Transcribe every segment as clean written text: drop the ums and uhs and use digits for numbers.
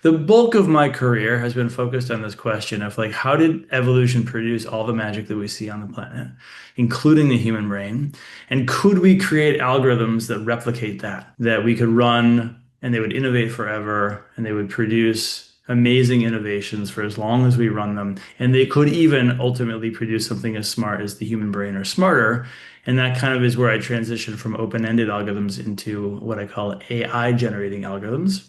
The bulk of my career has been focused on this question of like, how did evolution produce all the magic that we see on the planet, including the human brain? And could we create algorithms that replicate that, that we could run and they would innovate forever and they would produce amazing innovations for as long as we run them. And they could even ultimately produce something as smart as the human brain or smarter. And that kind of is where I transition from open-ended algorithms into what I call AI generating algorithms,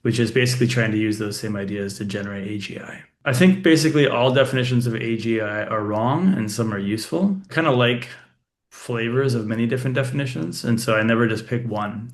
which is basically trying to use those same ideas to generate AGI. I think basically all definitions of AGI are wrong and some are useful. Kind of like flavors of many different definitions. And so I never just pick one.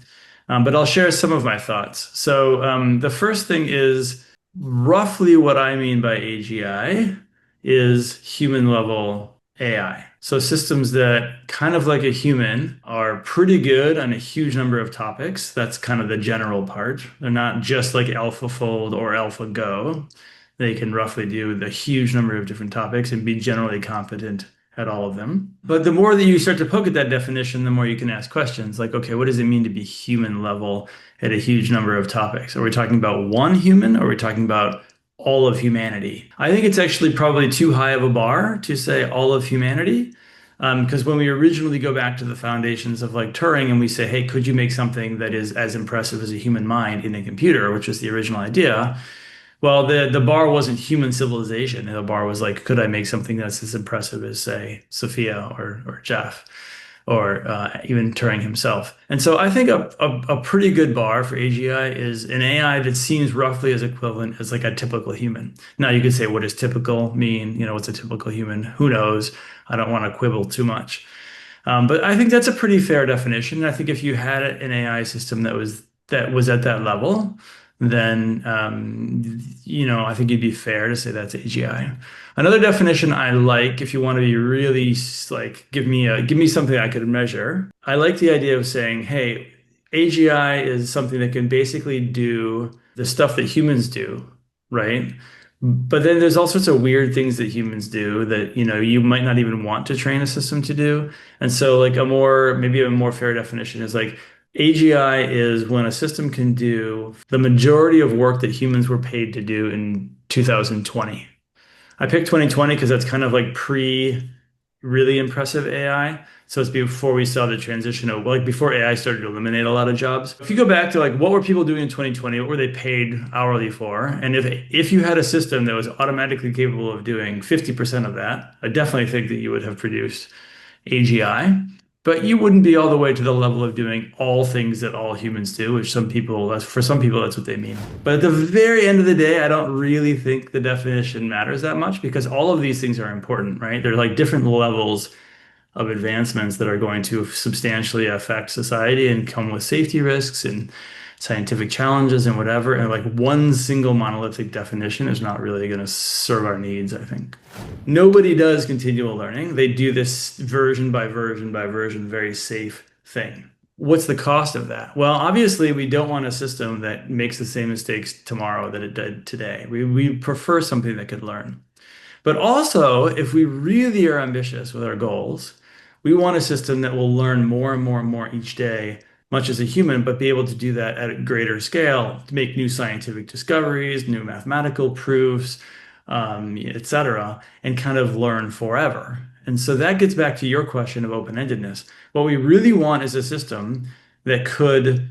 But I'll share some of my thoughts. So the first thing is roughly what I mean by AGI is human level AI. So systems that kind of like a human are pretty good on a huge number of topics. That's kind of the general part. They're not just like AlphaFold or AlphaGo. They can roughly do the huge number of different topics and be generally competent at all of them. But the more that you start to poke at that definition, the more you can ask questions like, okay, what does it mean to be human level at a huge number of topics? Are we talking about one human or are we talking about all of humanity? I think it's actually probably too high of a bar to say all of humanity. Because when we originally go back to the foundations of like Turing and we say, hey, could you make something that is as impressive as a human mind in a computer, which was the original idea? Well, the bar wasn't human civilization. The bar was like, could I make something that's as impressive as, say, Sophia or Jeff or even Turing himself? And so I think a pretty good bar for AGI is an AI that seems roughly as equivalent as like a typical human. Now you could say, what does typical mean? You know, what's a typical human? Who knows? I don't want to quibble too much. But I think that's a pretty fair definition. I think if you had an AI system that was at that level, then I think it'd be fair to say that's AGI. Another definition I like, if you want to be really like, give me something I could measure. I like the idea of saying, hey, AGI is something that can basically do the stuff that humans do, right? But then there's all sorts of weird things that humans do that, you might not even want to train a system to do. And so like maybe a more fair definition is like AGI is when a system can do the majority of work that humans were paid to do in 2020. I picked 2020 because that's kind of like pre really impressive AI. So it's before we saw the transition of like before AI started to eliminate a lot of jobs. If you go back to like what were people doing in 2020, what were they paid hourly for? And if you had a system that was automatically capable of doing 50% of that, I definitely think that you would have produced AGI. But you wouldn't be all the way to the level of doing all things that all humans do, which for some people, that's what they mean. But at the very end of the day, I don't really think the definition matters that much because all of these things are important, right? They're like different levels of advancements that are going to substantially affect society and come with safety risks and scientific challenges and whatever. And like one single monolithic definition is not really going to serve our needs, I think. Nobody does continual learning. They do this version by version by version, very safe thing. What's the cost of that? Well, obviously, we don't want a system that makes the same mistakes tomorrow that it did today. We prefer something that could learn. But also, if we really are ambitious with our goals, we want a system that will learn more and more and more each day, much as a human, but be able to do that at a greater scale, to make new scientific discoveries, new mathematical proofs, etc., and kind of learn forever. And so that gets back to your question of open-endedness. What we really want is a system that could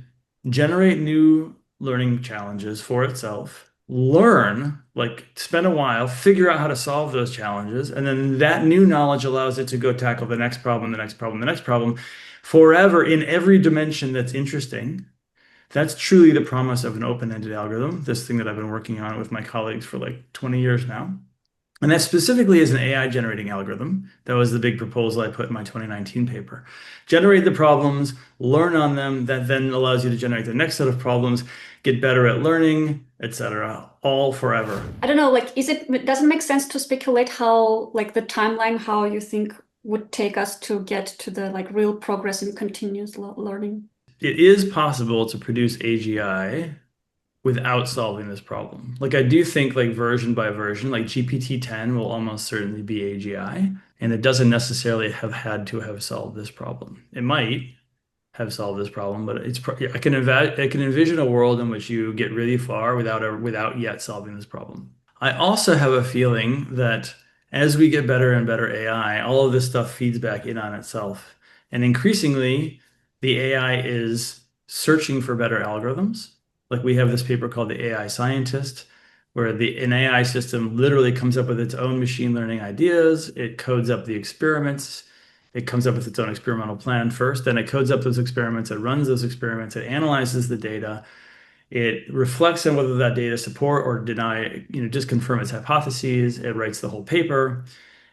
generate new learning challenges for itself, learn, like spend a while, figure out how to solve those challenges, and then that new knowledge allows it to go tackle the next problem, the next problem, the next problem, forever in every dimension that's interesting. That's truly the promise of an open-ended algorithm, this thing that I've been working on with my colleagues for like 20 years now. And that specifically is an AI generating algorithm. That was the big proposal I put in my 2019 paper. Generate the problems, learn on them, that then allows you to generate the next set of problems, get better at learning, etc., all forever. I don't know, like, does it make sense to speculate how, like, the timeline, how you think would take us to get to the like real progress in continuous learning? It is possible to produce AGI without solving this problem. Like I do think like version by version, like GPT-10 will almost certainly be AGI, and it doesn't necessarily have had to have solved this problem. It might, have solved this problem, but I can envision a world in which you get really far without yet solving this problem. I also have a feeling that as we get better and better AI, all of this stuff feeds back in on itself. And increasingly, the AI is searching for better algorithms. Like we have this paper called the AI Scientist, where an AI system literally comes up with its own machine learning ideas. It codes up the experiments. It comes up with its own experimental plan first, then it codes up those experiments, it runs those experiments, it analyzes the data, it reflects on whether that data support or deny, just confirm its hypotheses, it writes the whole paper.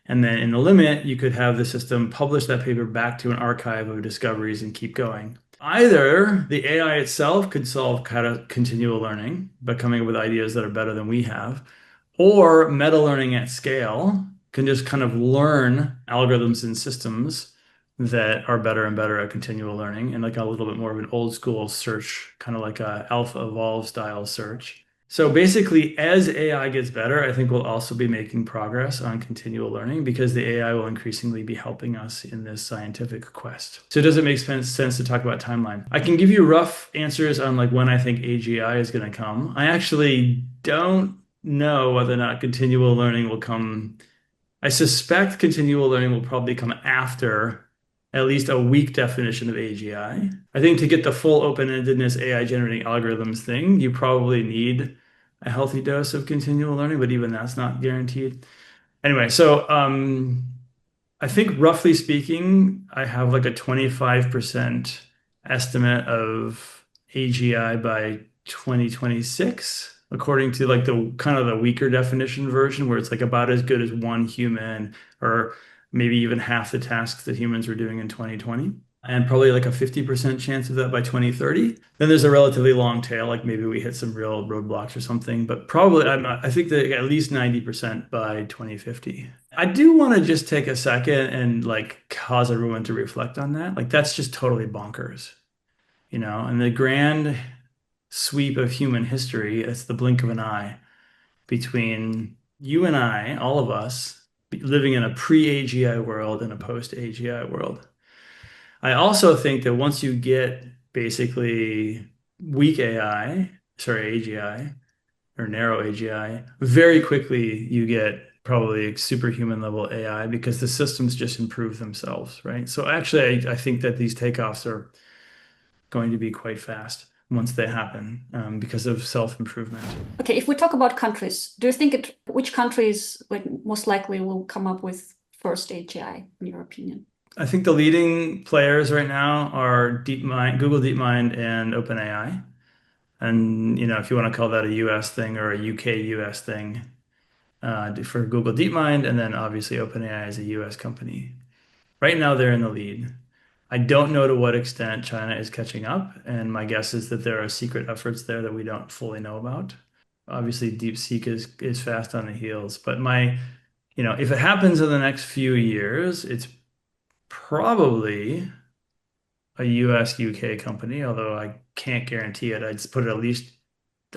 And then in the limit, you could have the system publish that paper back to an archive of discoveries and keep going. Either the AI itself could solve kind of continual learning by coming up with ideas that are better than we have, or meta learning at scale can just kind of learn algorithms and systems that are better and better at continual learning and like a little bit more of an old school search, kind of like a alpha evolve style search. So basically, as AI gets better, I think we'll also be making progress on continual learning because the AI will increasingly be helping us in this scientific quest. So does it make sense to talk about timeline? I can give you rough answers on like when I think AGI is going to come. I actually don't know whether or not continual learning will come. I suspect continual learning will probably come after at least a weak definition of AGI. I think to get the full open-endedness AI generating algorithms thing, you probably need a healthy dose of continual learning, but even that's not guaranteed. Anyway, so I think roughly speaking, I have like a 25% estimate of AGI by 2026, according to like the kind of the weaker definition version, where it's like about as good as one human, or maybe even half the tasks that humans were doing in 2020. And probably like a 50% chance of that by 2030. Then there's a relatively long tail, like maybe we hit some real roadblocks or something, but probably I think that at least 90% by 2050. I do want to just take a second and like cause everyone to reflect on that. Like that's just totally bonkers, and the grand sweep of human history, it's the blink of an eye between you and I, all of us, living in a pre-AGI world and a post-AGI world. I also think that once you get basically weak AI, sorry, AGI or narrow AGI, very quickly you get probably superhuman level AI because the systems just improve themselves, right? So actually, I think that these takeoffs are going to be quite fast once they happen because of self-improvement. Okay, if we talk about countries, do you think which countries like most likely will come up with first AGI in your opinion? I think the leading players right now are DeepMind, Google DeepMind, and OpenAI. And if you want to call that a US thing or a UK US thing, for Google DeepMind, and then obviously OpenAI is a US company. Right now, they're in the lead. I don't know to what extent China is catching up, and my guess is that there are secret efforts there that we don't fully know about. Obviously, DeepSeek is fast on the heels, but if it happens in the next few years, it's probably a US UK company, although I can't guarantee it. I'd just put it at least,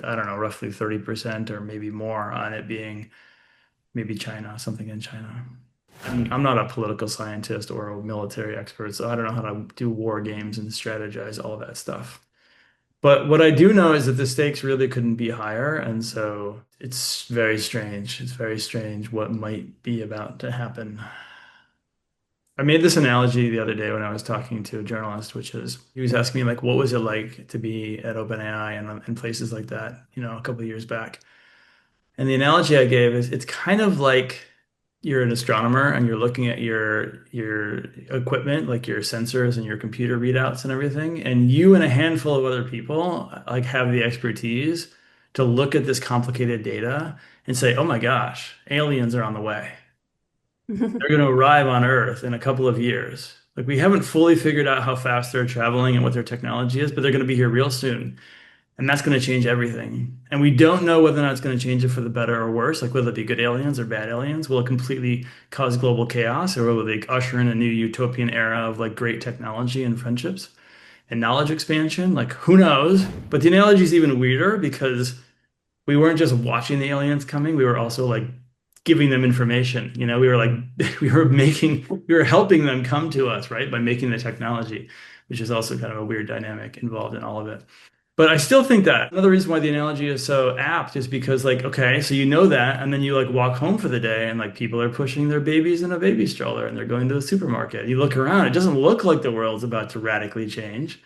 I don't know, roughly 30% or maybe more on it being maybe China, something in China. I'm not a political scientist or a military expert, so I don't know how to do war games and strategize all that stuff. But what I do know is that the stakes really couldn't be higher, and so it's very strange. It's very strange what might be about to happen. I made this analogy the other day when I was talking to a journalist, which is he was asking me like, what was it like to be at OpenAI and places like that, a couple of years back. And the analogy I gave is it's kind of like you're an astronomer and you're looking at your equipment, like your sensors and your computer readouts and everything, and you and a handful of other people like have the expertise to look at this complicated data and say, oh my gosh, aliens are on the way. They're going to arrive on Earth in a couple of years. Like we haven't fully figured out how fast they're traveling and what their technology is, but they're going to be here real soon. And that's going to change everything. And we don't know whether or not it's going to change it for the better or worse. Like, will it be good aliens or bad aliens? Will it completely cause global chaos, or will it usher in a new utopian era of like great technology and friendships and knowledge expansion? Like, who knows? But the analogy is even weirder because we weren't just watching the aliens coming. We were also like giving them information. We were like we were helping them come to us, right? By making the technology, which is also kind of a weird dynamic involved in all of it. But I still think that another reason why the analogy is so apt is because like, okay, so you know that, and then you like walk home for the day and like people are pushing their babies in a baby stroller and they're going to the supermarket. You look around, it doesn't look like the world's about to radically change.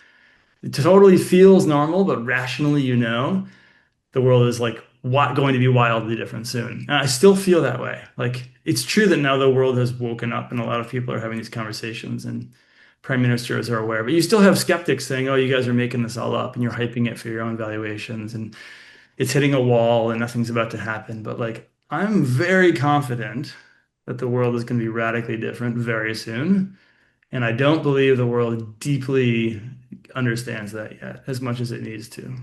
It totally feels normal, but rationally, the world is like going to be wildly different soon. And I still feel that way. Like it's true that now the world has woken up and a lot of people are having these conversations and prime ministers are aware, but you still have skeptics saying, "Oh, you guys are making this all up and you're hyping it for your own valuations and it's hitting a wall and nothing's about to happen." But like I'm very confident that the world is going to be radically different very soon. And I don't believe the world deeply understands that yet as much as it needs to.